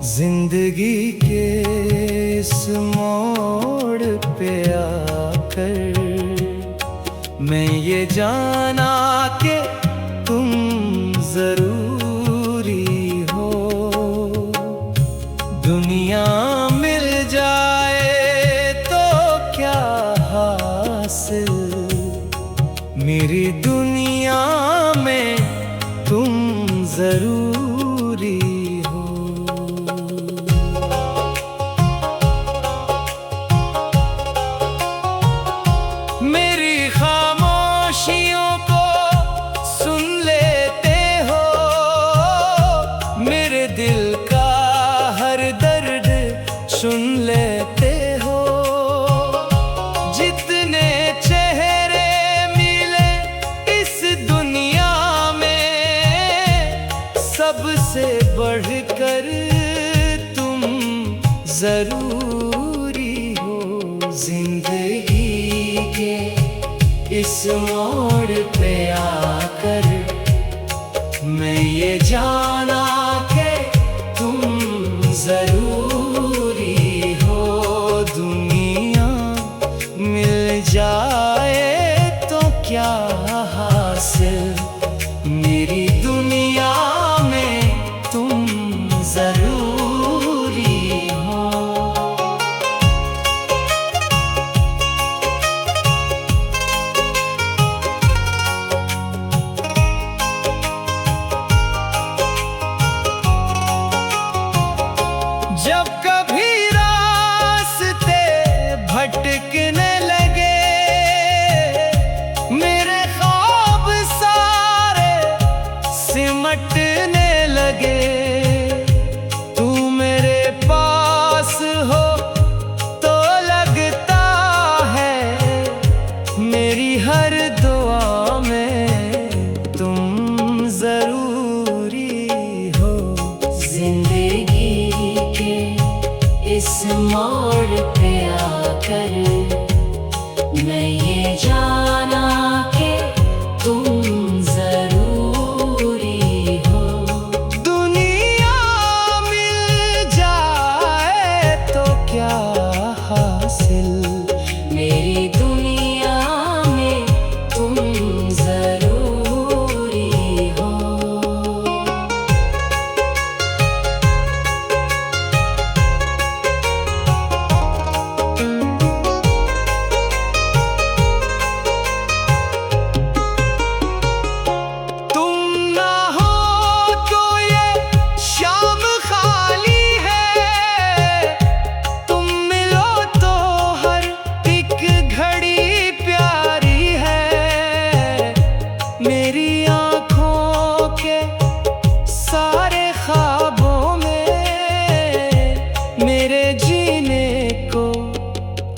जिंदगी के इस मोड़ पे आकर मैं ये जाना कि तुम जरूरी हो। दुनिया मिल जाए तो क्या हासिल, मेरी दुनिया में तुम जरूरी हो। मेरी खामोशियों को सुन लेते हो, मेरे दिल का हर दर्द सुन लेते हो। जितने चेहरे मिले इस दुनिया में, सबसे बढ़कर तुम जरूरी हो। जिंदगी के इस मोड़ पे आकर मैं ये जाना कि तुम जरूरी हो। दुनिया मिल जाए तो क्या हासिल, मेरी दुनिया में तुम जरूरी हो। जब कभी रास्ते भटकने लगे, मेरे ख्वाब सारे सिमटने लगे, तू मेरे पास हो तो लगता है मेरी हर दुआ में तुम जरूरी हो। जिंदगी के इस मोड़ पे आकर मैं ये जाना कि तुम जरूरी हो। दुनिया मिल जाए तो क्या हासिल, मेरी दुनिया में तुम जरूरी हो। मेरी आँखों के सारे ख्वाबों में, मेरे जीने को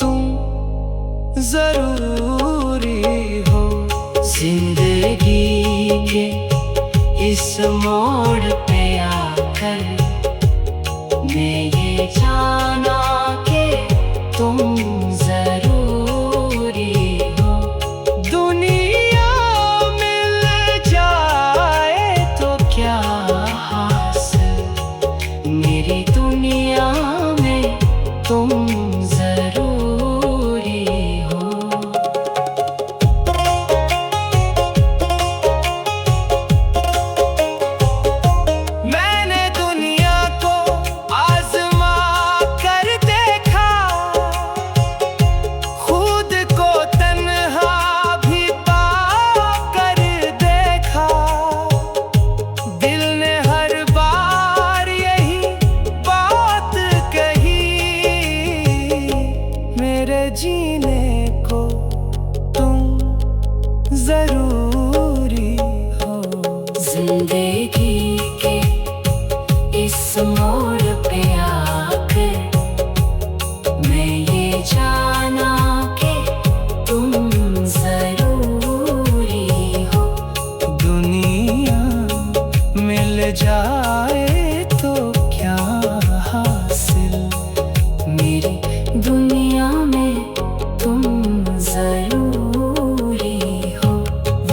तुम जरूरी हो। जिंदगी के इस मोड़ पे आकर मैं ये जाना कि तुम जरूरी हो। दुनिया क्या हासिल, मेरी दुनिया में तुम जरूरी हो। मैंने दुनिया को आजमा कर देखा, खुद को तन्हा भी पा कर देखा। दिल ने हर बार यही बात कही, मेरे जीने को तुम जरूरी हो। जिंदगी के इस मोड़ पे आकर मैं ये जाना कि तुम जरूरी हो। दुनिया मिल जाए तो क्या हासिल, मेरी दुनिया में तुम जरूरी हो।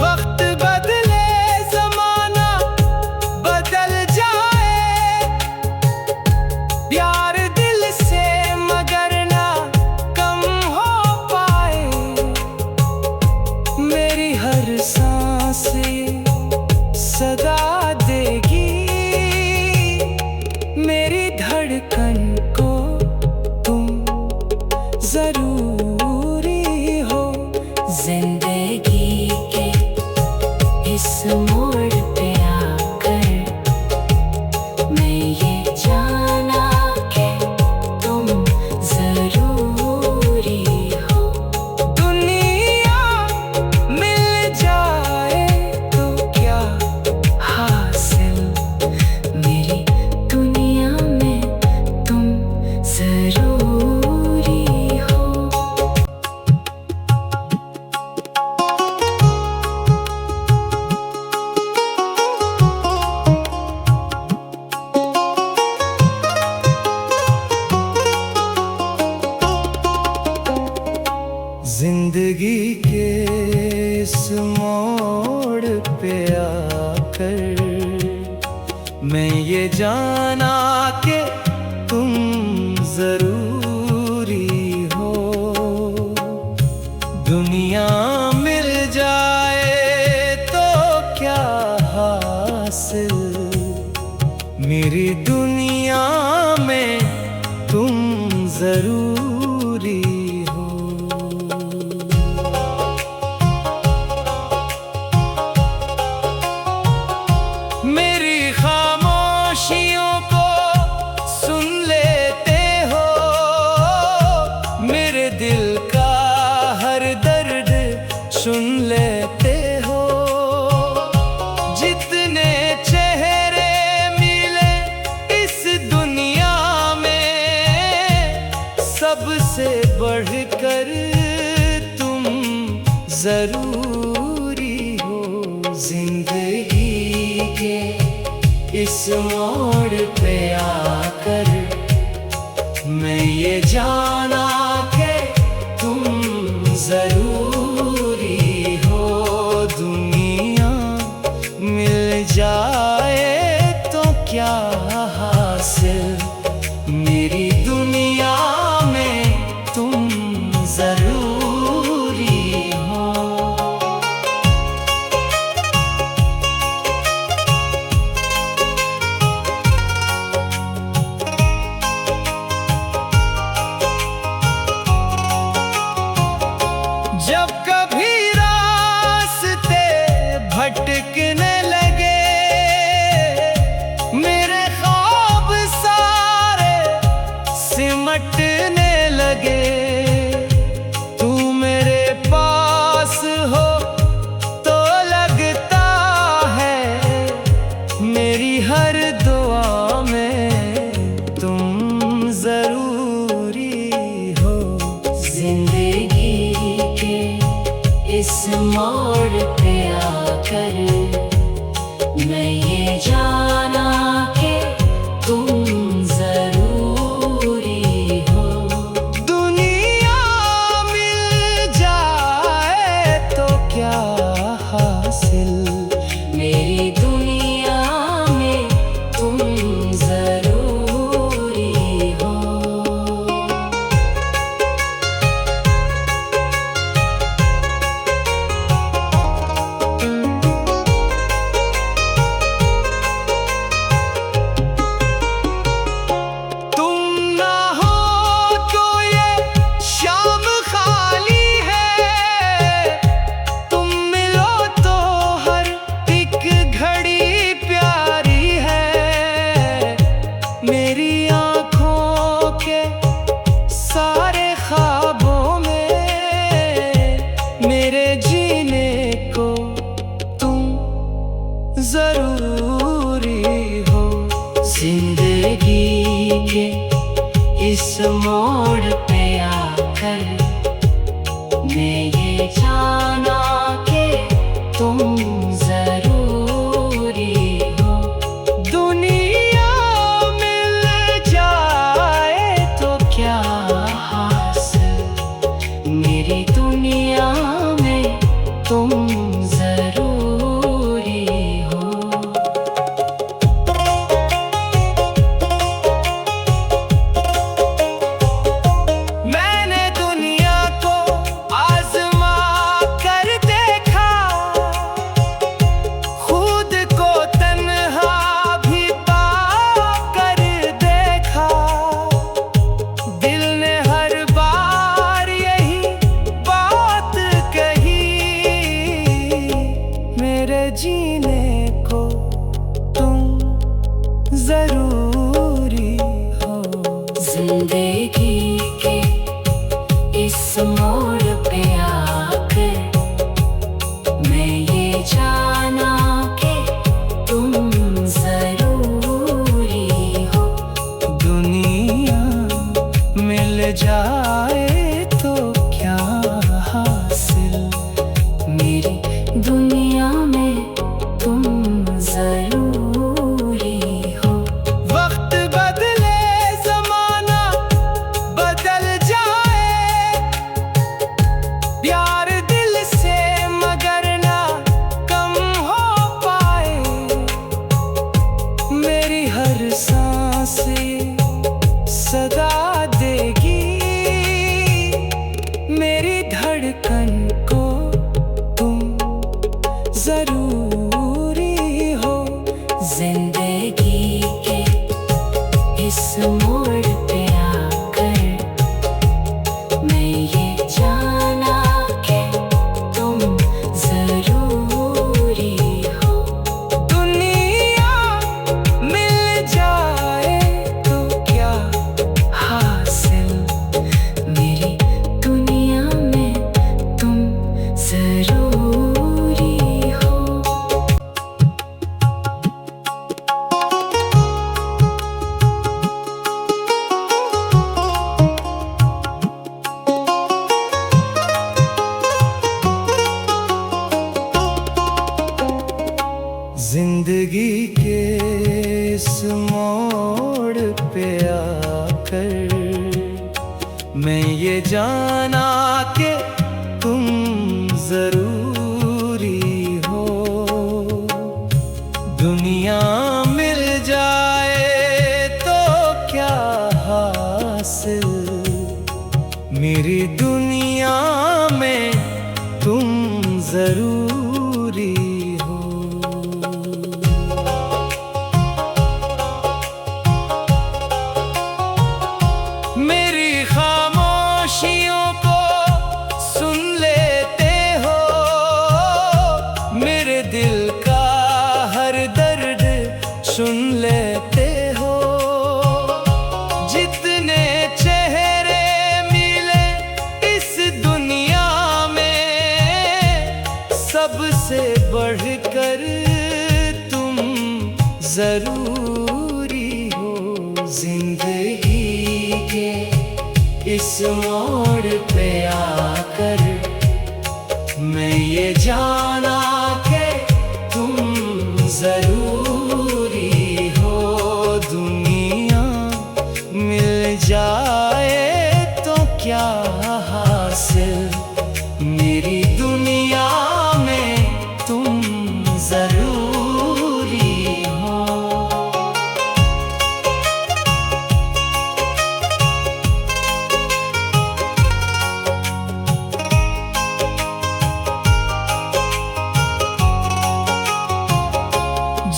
वक्त बदले जमाना बदल जाए, मेरी धड़कन को तुम जरूरी हो। जिंदगी के इस मोड़ पे आकर मैं ये जाना कि तुम जरूरी हो। दुनिया मिल जाए तो क्या हासिल, मेरी दुनिया में तुम जरूरी हो। जिंदगी के इस मोड़ पे आकर मैं ये जाना कि तुम जरूरी हो। दुनिया मिल जाए तो क्या हासिल, मेरी दुनिया में तुम जरूरी हो। मेरी खामोशियों को सुन लेते हो, मेरे दिल का हर दर्द सुन लेते हो। जितने चेहरे मिले इस दुनिया में, सबसे बढ़कर तुम जरूरी हो। जिंदगी के इस मोड़ पे आकर मैं ये जाना कि तुम जरूरी हो। दुनिया मिल जाए तो क्या हासिल, मेरी दुनिया में तुम जरूरी हो। जब कभी रास्ते भटकने लगे, मेरे ख्वाब सारे सिमटने लगे, तू मेरे पास हो तो लगता है मेरी हर दुआ में तुम जरूरी हो। जिंदगी के इस मोड़ पे आकर मैं ये जाना कि तुम जरूरी हो। दुनिया मिल जाए तो क्या हासिल, मेरी दुनिया में तुम जरूरी हो। तुम ना हो तो ये शाम खाली है, तुम मिलो तो हर एक घड़ी प्यारी है। मेरी आँखों के सारे ख्वाबों में मेरे जीने को तुम जरूरी हो। जिंदगी के इस मोड़ पे आकर मैं ये जाना कि तुम जरूरी हो। दुनिया मिल जाए तो क्या हासिल, मेरी दुनिया में तुम जरूरी हो। मैंने दुनिया जाए तो क्या हासिल, मेरी दुनिया में तुम जरूरी हो। वक्त बदले जमाना बदल जाए, प्यार दिल से मगर ना कम हो पाए, मेरी हर सांस सदा देगी, मेरी धड़कन को तुम जरूरी हो। जिंदगी के इस मोड़ पे आकर मैं ये जाना कि तुम जरूरी हो। दुनिया मिल जाए तो क्या हासिल, मेरी दुनिया में तुम जरूरी हो। जिंदगी के इस मोड़ पे आकर मैं ये जाना कि तुम जरूरी हो। दुनिया मिल जाए तो क्या हासिल, मेरी दुनिया में तुम जरूरी हो। मेरी खामोशियों को सुन लेते हो, मेरे दिल का हर दर्द सुन लेते हो। जितने चेहरे मिले इस दुनिया में, सबसे बढ़कर तुम जरूरी हो। जिंदगी के इस मोड़ पे आकर मैं ये जाना कि तुम जरूरी हो। दुनिया मिल जाए तो क्या हासिल, मेरी दुनिया में तुम जरूरी हो।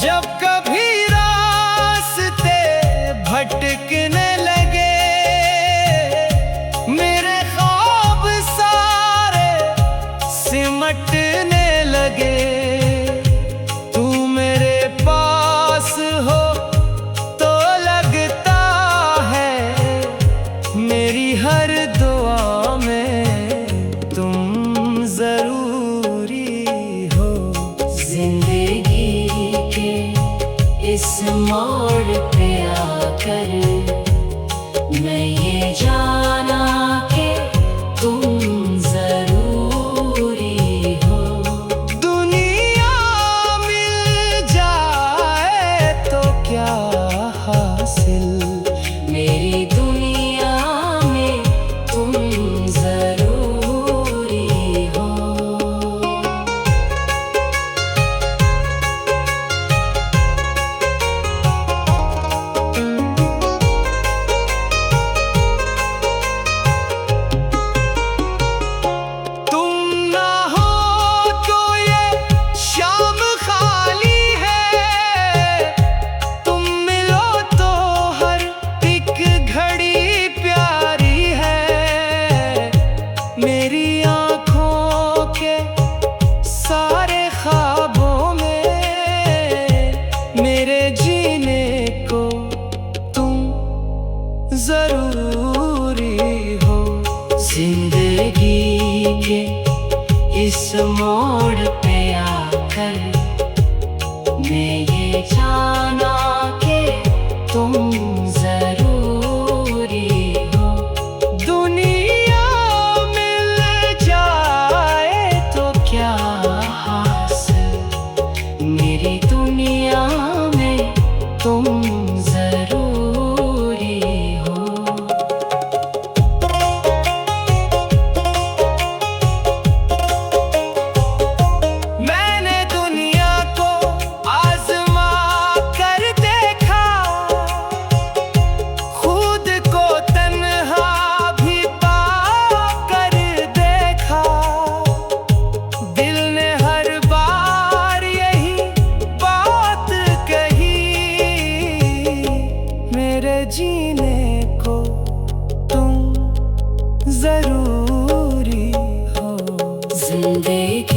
जब कभी रास्ते भटकने लगे, मेरे ख्वाब सारे सिमटने लगे, तू मेरे पास हो तो लगता है मेरी हर दुआ में तुम जरूरी हो। जिंदगी के इस मोड़ पे आकर मैं ये जाना कि तुम जरूरी हो। दुनिया मिल जाए तो क्या हासिल, मेरी दुनिया में तुम जरूरी हो। इस मोड़ पे आकर मैं ये जाना कि तुम जरूरी हो। जीने को तुम जरूरी हो। जिंदगी